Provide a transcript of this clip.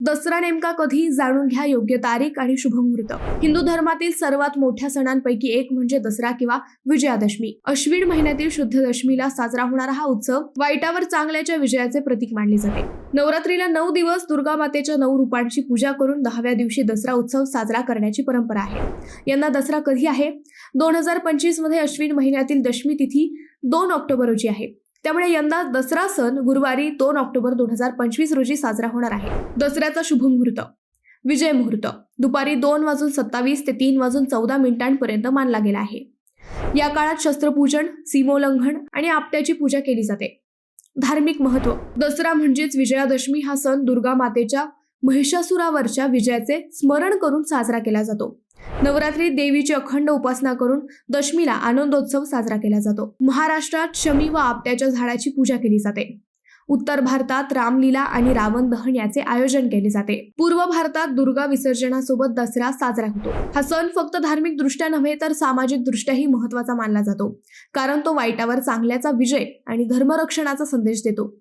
दसरा नेमका कधी जाणून घ्या योग्य तारीख आणि शुभ मुहूर्त। हिंदू धर्मातील सर्वात मोठ्या सणांपैकी एक म्हणजे दसरा किंवा विजयादशमी। अश्विन महिन्यातील शुद्ध दशमीला साजरा होणारा हा उत्सव वाईटावर चांगल्याच्या विजयाचे प्रतीक मानले जाते। नवरात्रीला 9 दिवस दुर्गा मातेच्या 9 रूपांची पूजा करून 10व्या दिवशी दसरा उत्सव साजरा करण्याची परंपरा आहे। यंदा दसरा कधी आहे? 2025 मध्ये अश्विन महिन्यातील दशमी तिथी 2 ऑक्टोबर रोजी आहे। त्यामुळे यंदा दसरा सण गुरुवारी 2 ऑक्टोबर 2025 रोजी साजरा होणार आहे। दसऱ्याचा शुभ मुहूर्त विजय मुहूर्त दुपारी 2:27 ते 3:14 मानला गेला आहे। या काळात शस्त्रपूजन, सीमोल्लंघन आणि आपट्याची पूजा केली जाते। धार्मिक महत्त्व दसरा म्हणजेच विजयादशमी हा सण दुर्गा मातेच्या महिषासुरावरच्या विजयाचे स्मरण करून साजरा केला जातो। नवरात्रीत देवीची अखंड उपासना करून दशमीला आनंदोत्सव साजरा केला जातो। महाराष्ट्रात शमी व आपट्याच्या झाडाची पूजा केली जाते। उत्तर भारतात रामलीला आणि रावण दहन याचे आयोजन केले जाते। पूर्व भारतात दुर्गा विसर्जनासोबत दसरा साजरा होतो। हा सण फक्त धार्मिक दृष्ट्या नव्हे तर सामाजिक दृष्ट्याही महत्त्वाचा मानला जातो, कारण तो वाईटावर चांगल्याचा विजय आणि धर्मरक्षणाचा संदेश देतो।